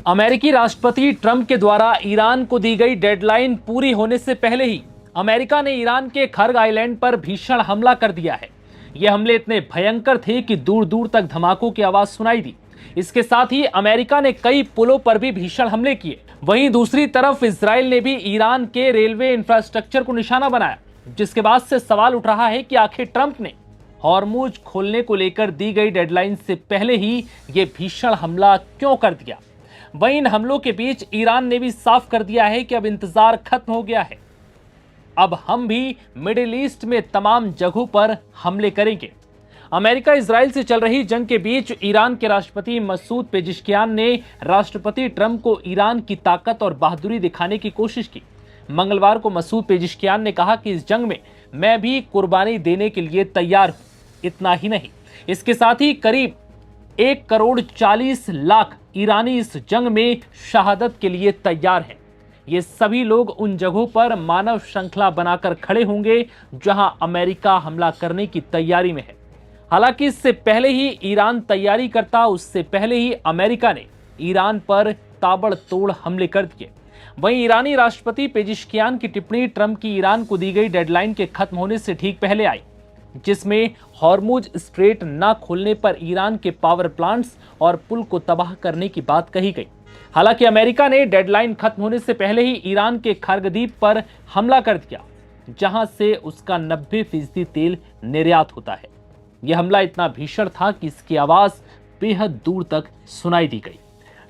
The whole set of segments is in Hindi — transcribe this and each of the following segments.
अमेरिकी राष्ट्रपति ट्रंप के द्वारा ईरान को दी गई डेडलाइन पूरी होने से पहले ही अमेरिका ने ईरान के खर्ग आइलैंड पर भीषण हमला कर दिया है। ये हमले इतने भयंकर थे कि दूर दूर तक धमाकों की आवाज सुनाई दी। इसके साथ ही अमेरिका ने कई पुलों पर भी भीषण हमले किए। वहीं दूसरी तरफ इजराइल ने भी ईरान के रेलवे इंफ्रास्ट्रक्चर को निशाना बनाया, जिसके बाद से सवाल उठ रहा है कि आखिर ट्रंप ने हॉर्मुज खोलने को लेकर दी गई डेडलाइन से पहले ही ये भीषण हमला क्यों कर दिया। वहीं इन हमलों के बीच ईरान ने भी साफ कर दिया है कि अब इंतजार खत्म हो गया है। अब हम भी मिडिल ईस्ट में तमाम जगहों पर हमले करेंगे। अमेरिका इजराइल से चल रही जंग के बीच ईरान के राष्ट्रपति मसूद पेजिशकियान ने राष्ट्रपति ट्रंप को ईरान की ताकत और बहादुरी दिखाने की कोशिश की। मंगलवार को मसूद पेजिशकियान ने कहा कि इस जंग में मैं भी कुर्बानी देने के लिए तैयार हूं। इतना ही नहीं, इसके साथ ही करीब 1,40,00,000 ईरानी इस जंग में शहादत के लिए तैयार हैं। ये सभी लोग उन जगहों पर मानव श्रृंखला बनाकर खड़े होंगे जहां अमेरिका हमला करने की तैयारी में है। हालांकि इससे पहले ही ईरान तैयारी करता, उससे पहले ही अमेरिका ने ईरान पर ताबड़तोड़ हमले कर दिए। वहीं ईरानी राष्ट्रपति पेजिशकियान की टिप्पणी ट्रंप की ईरान को दी गई डेडलाइन के खत्म होने से ठीक पहले आई, जिसमें हॉर्मुज स्ट्रेट न खोलने पर ईरान के पावर प्लांट्स और पुल को तबाह करने की बात कही गई। हालांकि अमेरिका ने डेडलाइन खत्म होने से पहले ही ईरान के खार्गद्वीप पर हमला कर दिया, जहां से उसका 90% तेल निर्यात होता है। यह हमला इतना भीषण था कि इसकी आवाज बेहद दूर तक सुनाई दी गई।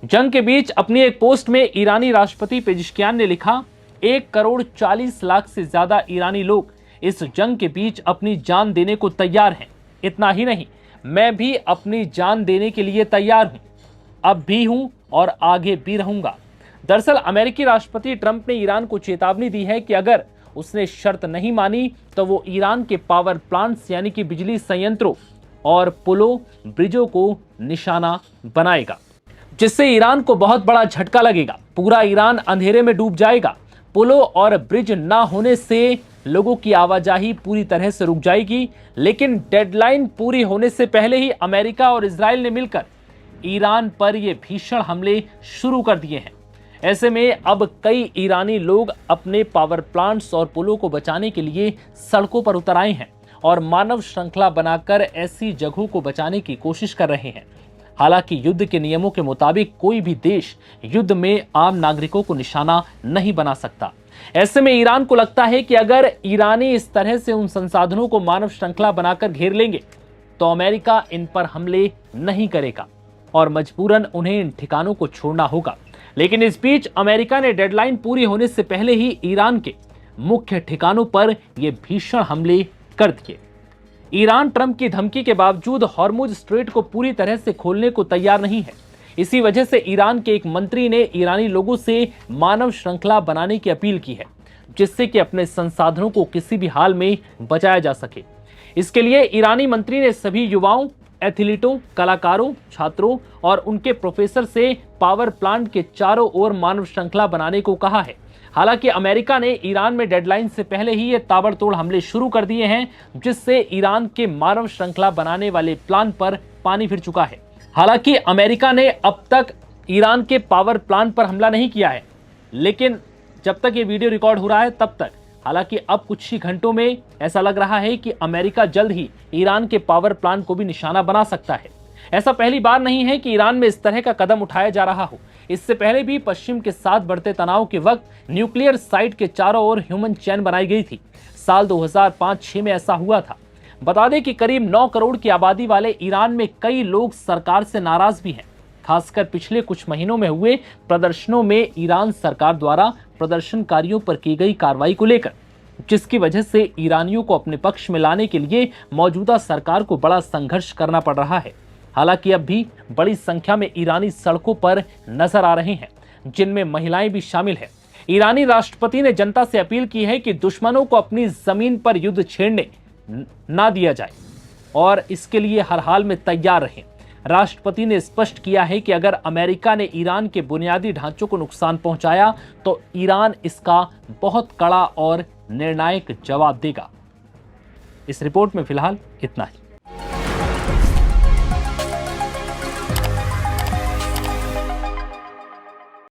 जंग के बीच अपनी एक पोस्ट में ईरानी राष्ट्रपति पेजिशकियान ने लिखा, 1,40,00,000 से ज्यादा ईरानी लोग इस जंग के बीच अपनी जान देने को तैयार हैं। इतना ही नहीं, मैं भी अपनी जान देने के लिए तैयार हूं, अब भी हूं और आगे भी रहूंगा। दरअसल अमेरिकी राष्ट्रपति ट्रंप ने ईरान को चेतावनी दी है कि अगर उसने शर्त नहीं मानी तो वो ईरान के पावर प्लांट्स यानी कि बिजली संयंत्रों और पुलों, ब्रिजों को निशाना बनाएगा, जिससे ईरान को बहुत बड़ा झटका लगेगा। पूरा ईरान अंधेरे में डूब जाएगा। पुलों और ब्रिज ना होने से लोगों की आवाजाही पूरी तरह से रुक जाएगी। लेकिन डेडलाइन पूरी होने से पहले ही अमेरिका और इजराइल ने मिलकर ईरान पर ये भीषण हमले शुरू कर दिए हैं। ऐसे में अब कई ईरानी लोग अपने पावर प्लांट्स और पुलों को बचाने के लिए सड़कों पर उतर आए हैं और मानव श्रृंखला बनाकर ऐसी जगहों को बचाने की कोशिश कर रहे हैं। हालांकि युद्ध के नियमों के मुताबिक कोई भी देश युद्ध में आम नागरिकों को निशाना नहीं बना सकता। ऐसे में ईरान को लगता है कि अगर ईरानी इस तरह से उन संसाधनों को मानव श्रृंखला बनाकर घेर लेंगे तो अमेरिका इन पर हमले नहीं करेगा और मजबूरन उन्हें इन ठिकानों को छोड़ना होगा। लेकिन इस बीच अमेरिका ने डेडलाइन पूरी होने से पहले ही ईरान के मुख्य ठिकानों पर यह भीषण हमले कर दिए। ईरान ट्रंप की धमकी के बावजूद हॉर्मुज स्ट्रेट को पूरी तरह से खोलने को तैयार नहीं है। इसी वजह से ईरान के एक मंत्री ने ईरानी लोगों से मानव श्रृंखला बनाने की अपील की है, जिससे कि अपने संसाधनों को किसी भी हाल में बचाया जा सके। इसके लिए ईरानी मंत्री ने सभी युवाओं, एथलीटों, कलाकारों, छात्रों और उनके प्रोफेसर से पावर प्लांट के चारों ओर मानव श्रृंखला बनाने को कहा है। हालांकि अमेरिका ने ईरान में डेडलाइन से पहले ही ये ताबड़तोड़ हमले शुरू कर दिए हैं, जिससे ईरान के मानव श्रृंखला बनाने वाले प्लान पर पानी फिर चुका है। हालांकि अमेरिका ने अब तक ईरान के पावर प्लांट पर हमला नहीं किया है, लेकिन जब तक ये वीडियो रिकॉर्ड हो रहा है तब तक, हालांकि अब कुछ ही घंटों में ऐसा लग रहा है कि अमेरिका जल्द ही ईरान के पावर प्लांट को भी निशाना बना सकता है। ऐसा पहली बार नहीं है कि ईरान में इस तरह का कदम उठाया जा रहा हो। इससे पहले भी पश्चिम के साथ बढ़ते तनाव के वक्त न्यूक्लियर साइट के चारों ओर ह्यूमन चेन बनाई गई थी। साल 2005-6 में ऐसा हुआ था। बता दें कि करीब 9 करोड़ की आबादी वाले ईरान में कई लोग सरकार से नाराज भी हैं। खासकर पिछले कुछ महीनों में हुए प्रदर्शनों में ईरान सरकार द्वारा प्रदर्शनकारियों पर की गई कार्रवाई को लेकर, जिसकी वजह से ईरानियों को अपने पक्ष में लाने के लिए मौजूदा सरकार को बड़ा संघर्ष करना पड़ रहा है। हालांकि अब भी बड़ी संख्या में ईरानी सड़कों पर नजर आ रहे हैं, जिनमें महिलाएं भी शामिल हैं। ईरानी राष्ट्रपति ने जनता से अपील की है कि दुश्मनों को अपनी जमीन पर युद्ध छेड़ने ना दिया जाए और इसके लिए हर हाल में तैयार रहें। राष्ट्रपति ने स्पष्ट किया है कि अगर अमेरिका ने ईरान के बुनियादी ढांचों को नुकसान पहुंचाया तो ईरान इसका बहुत कड़ा और निर्णायक जवाब देगा। इस रिपोर्ट में फिलहाल इतना ही।